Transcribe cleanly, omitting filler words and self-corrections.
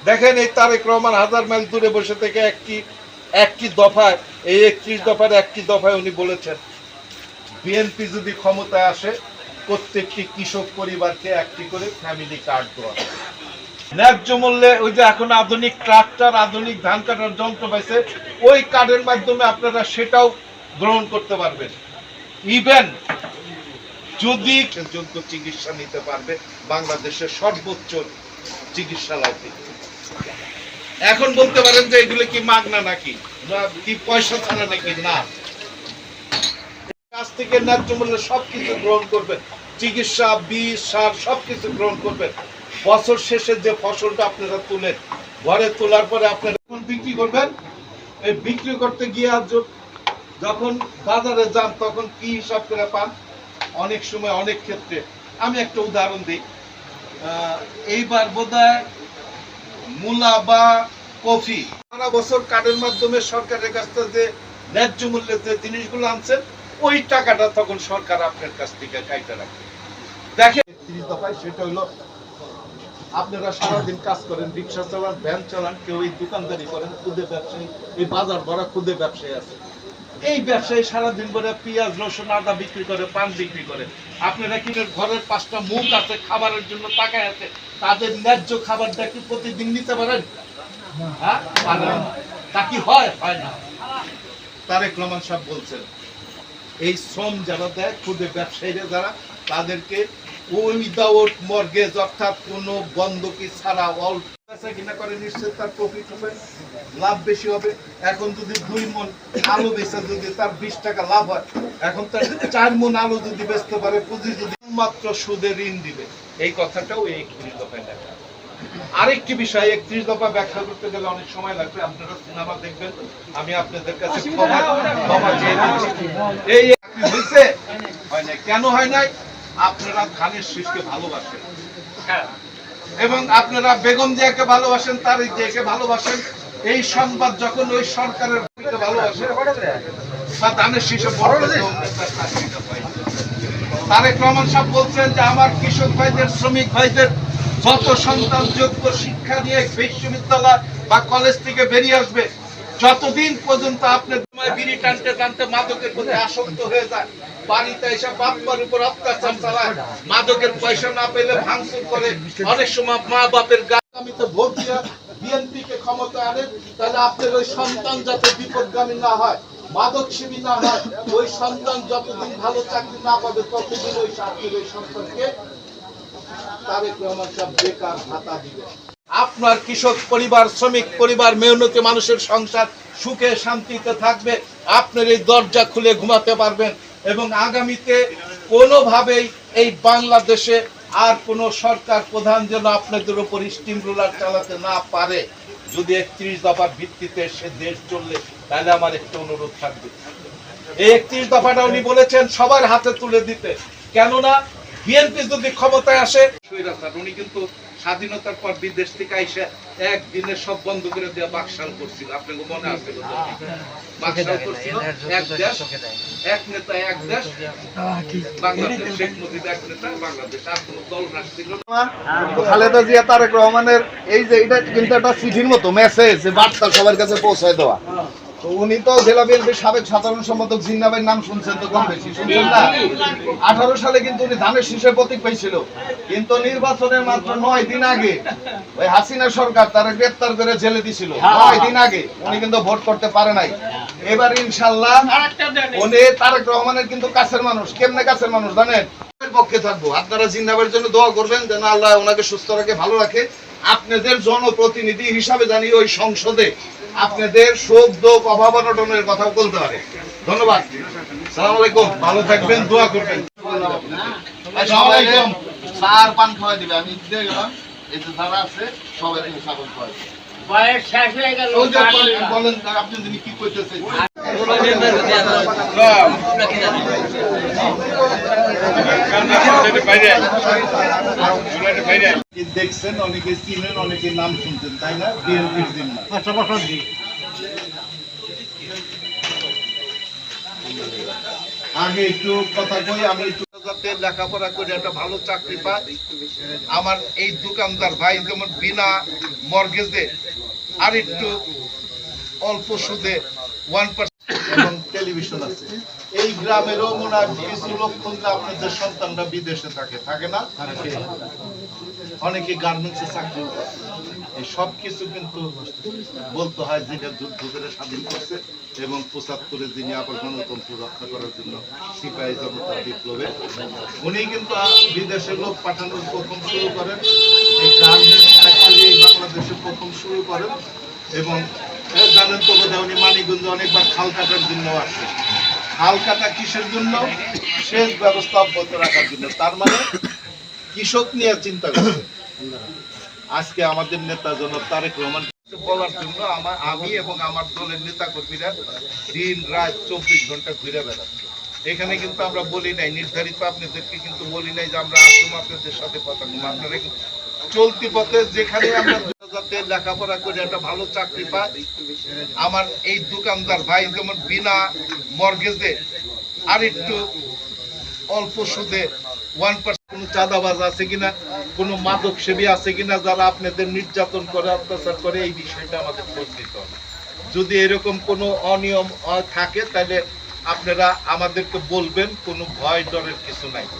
দেখেন এই তারেক রহমান 1000 মাইল দূরে বসে থেকে একটি দফায়, এই 31 দফার একটি দফায় উনি বলেছেন বিএনপি যদি ক্ষমতায় আসে প্রত্যেকটি কৃষক পরিবারকে একটি করে ফ্যামিলি কার্ড দেওয়া হবে। ন্যায্য মূল্যে ওই যে এখন আধুনিক ট্রাক্টর, আধুনিক ধান কাটার যন্ত্র পাইছে, ওই কার্ডের মাধ্যমে আপনারা সেটাও গ্রহণ করতে পারবেন। ইভেন যদি যোগ্য চিকিৎসা নিতে পারবে বাংলাদেশের সর্বোচ্চ চিকিৎসালয় থেকে। এখন বলতে পারেন যে এগুলো কি মাগনা নাকি, কি পয়সা ছাড়া নাকি? না, কাছ থেকে ন্যায্য মূল্যে সবকিছু গ্রহণ করবেন, চিকিৎসা, বীজ, সার সবকিছু গ্রহণ করবেন। বছর শেষে যে ফসলটা আপনারা তুলেন, ঘরে তোলার পরে আপনারা বিক্রি করবেন, এই বিক্রি করতে গিয়ে যখন বাজারে যান তখন কি হিসাব করে পান? অনেক সময় অনেক ক্ষেত্রে, আমি একটা উদাহরণ দিই, এইবার বোধহয় মূলা বা কফি সারা বছর কার্ডের মাধ্যমে সরকারের কাছ থেকে যে ন্যায্য মূল্যে যে জিনিসগুলো আনছেন, ওই টাকাটা তখন সরকার আপনার কাছ থেকে কাইটা রাখে। দেখেন 30 দফায় সেটা হলো আপনারা সারাদিন কাজ করেন, রিক্সা চালান, ভ্যান চালান, কেউ এই দোকানদারি করেন, খুদে ব্যবসায়ী, এই বাজার ভরা খুদে ব্যবসায়ী আছে। এই ব্যবসায়ী সারাদিন করে পেঁয়াজ, রসুন, আদা বিক্রি করে, পান বিক্রি করে। আপনারা কি ঘরের 5টা মুখ আছে, খাবারের জন্য টাকা আছে, তাদের ন্যায্য খাবারটা কি প্রতিদিন নিতে পারেন? হ্যাঁ, তা কি হয়? হয় না। তারেক রহমান সাহেব বলছেন এই শ্রম যারা দেয়, খুদে ব্যবসায়ীরা যারা, তাদেরকে উইদাউট মর্গেজ, অর্থাৎ কোনো বন্ধকি ছাড়া অল্প কিনা করে নিশ্চয় তার প্রফিট হবে, লাভ বেশি হবে। এখন যদি 2 মণ আলু বেচে যদি তার 20 টাকা লাভ হয়, এখন তার 4 মণ আলু যদি বেচতে পারে, পুঁজি যদি মাত্র সুদে ঋণ দিবে। এই কথাটাও এই 31 দফায় দেখা। আরেকটি বিষয়, 31 দফা ব্যাখ্যা করতে গেলে অনেক সময় লাগবে। আপনারা সিনেমা দেখবেন, আমি আপনাদের কাছে ক্ষমা চেয়ে নিচ্ছি। এই হয়েছে হয় নাই, কেন হয় নাই? আপনারা ধানের শীষকে ভালোবাসেন এবং আপনারা বেগম জিয়াকে ভালোবাসেন, তারেক জিয়াকে ভালোবাসেন। এই সংবাদ যখন ওই সরকারের ভালোবাসে বা ধানের শীষে তারেক রহমান সাহেব বলছেন যে আমার কৃষক ভাইদের, শ্রমিক ভাইদের যত সন্তান যোগ্য শিক্ষা নিয়ে বিশ্ববিদ্যালয় বা কলেজ থেকে বেরিয়ে আসবে, যতদিন পর্যন্ত আপনার বিড়ি টানতে টানতে মাদকের প্রতি আসক্ত হয়ে যায়, বাড়িতে এসে বাপমার উপর অত্যাচার চালায়, মাদকের পয়সা না পেলে ভাঙচুর করে, অনেক সময় মা বাপের গামিতে ভোট দিয়ে বিএনপি কে ক্ষমতা আনে, তাহলে আপনার ওই সন্তান যাতে বিপদগামী না হয়, মাদক সেবী না হয়, ওই সন্তান যতদিন ভালো চাকরি না পাবে ততদিন ওই সন্তানকে তারেক রহমান সাহেব বেকার ভাতা দিবে। আপনার কৃষক পরিবার, শ্রমিক পরিবার, মেহনতি মানুষের সংসার সুখে শান্তিতে থাকবে, আপনার এই দরজা খুলে ঘুমাতে পারবেন। এবং আগামীতে কোনোভাবেই এই বাংলাদেশে আর কোনো সরকার প্রধান যেন আপনাদের উপর স্টিম রোলার চালাতে না পারে। যদি 31 দফার ভিত্তিতে সে দেশ চললে, তাহলে আমার একটা অনুরোধ থাকবে, এই 31 দফাটা উনি বলেছেন সবার হাতে তুলে দিতে। কেননা বিএনপি যদি ক্ষমতায় আসে, উনি কিন্তু স্বাধীনতার পর বিদেশ থেকে আইসা একদিনে সব বন্ধ করে দেওয়া বাকশাল করছিল, আপনাকে মনে আছে? বাকশাল করছিল, এক দেশ এক নেতা এক দেশ, বাংলাদেশ, শেখ মুজিব এক নেতা বাংলাদেশ, আর কোনো দল রাখছিল না। খালেদা জিয়া তারেক রহমানের এই যে এটা কিন্তু একটা চিঠির মতো মেসেজ, বার্তা সবার কাছে পৌঁছায় দেওয়া। তো উনি তো জেলা বিএনপির সাবেক সাধারণ সম্পাদক জিন্নাবের নাম শুনছেন তো, কম বেশি শুনছেন না? 18 সালে কিন্তু উনি ধানের শীষের প্রতীক পাইছিল, কিন্তু নির্বাচনের মাত্র 9 দিন আগে ওই হাসিনা সরকার তারা গ্রেপ্তার করে জেলে দিছিল। 9 দিন আগে উনি কিন্তু ভোট করতে পারে নাই। এবার ইনশাআল্লাহ উনি তারেক রহমানের কিন্তু কাছের মানুষ। কেমনে কাছের মানুষ জানেন? পক্ষে থাকবো। আপনারা জিন্নাবের জন্য দোয়া করবেন যেন আল্লাহ ওনাকে সুস্থ রাখে, ভালো রাখে। আপনাদের জনপ্রতিনিধি হিসাবে জানি ওই সংসদে আপনাদের সুখ দুঃখ অভাব অনটনের কথা বলতে পারে। ধন্যবাদ, সালাম আলাইকুম, ভালো থাকবেন, দোয়া করবেন। সার পান খাওয়াই দিবে, আমি দিয়ে গেলাম, এই যে যারা আছে সবাই সাবন খাওয়াই দিবে। বলেন আপনি যিনি কি করতেছেন? দেখছেন, অনেকে চিনেন, অনেকে নাম শুনছেন, তাই না? বিএনপির দিন না, আগে একটু কথা কই, আমি একটু যাতে লেখাপড়া করে একটা ভালো চাকরি পায়। আমার এই দোকানদার ভাই যেমন বিনা মর্গেজে আর একটু অল্প সুদে 1% এবং টেলিভিশন আছে। এই গ্রামেরও মনে হয় কিছু লক্ষণ যে আপনাদের সন্তানরা বিদেশে থাকে না, অনেকে গার্মেন্টসে চাকরি করে। এই সব কিছু কিন্তু বলতে হয় যিনি যুদ্ধ করে স্বাধীন করছে এবং ৭৫-এ যিনি আবার গণতন্ত্র রক্ষা করার জন্য সিপাহী জনতা বিপ্লবে উনি কিন্তু বিদেশে লোক পাঠানোর প্রথম শুরু করেন। এই গার্মেন্টস ফ্যাক্টরি বাংলাদেশে প্রথম শুরু করেন এবং জানেন তো বোধহয় উনি মানিকগঞ্জে অনেকবার খাল কাটার জন্য আসে। খাল কাটা কিসের জন্য? সেচ ব্যবস্থা অব্যাহত রাখার জন্য। তার মানে কৃষক নিয়ে চিন্তা করছে। আজকে আমাদের নেতা জনাব তারেক রহমান বলার জন্য আমি এবং আমার দলের নেতা কর্মীরা দিন রাত ২৪ ঘন্টা ঘুরে বেড়াচ্ছে। এখানে কিন্তু আমরা বলি নাই নির্ধারিত, আপনাদেরকে কিন্তু বলি নাই যে আমরা আসুন আপনাদের সাথে কথা বলবো। আপনারা চলতি পথে যেখানে আমরা যাতে লেখাপড়া করে একটা ভালো চাকরি পায়। আমার এই দোকানদার ভাই যেমন বিনা মর্গেজে আর একটু অল্প সুদে 1% কোনো চাঁদাবাজ আছে কিনা, কোনো মাদক সেবী আছে কিনা যারা আপনাদের নির্যাতন করে অত্যাচার করে, এই বিষয়টা আমাদের খোঁজ নিতে হবে। যদি এরকম কোনো অনিয়ম থাকে তাহলে আপনারা আমাদেরকে বলবেন, কোনো ভয় ডরের কিছু নাই।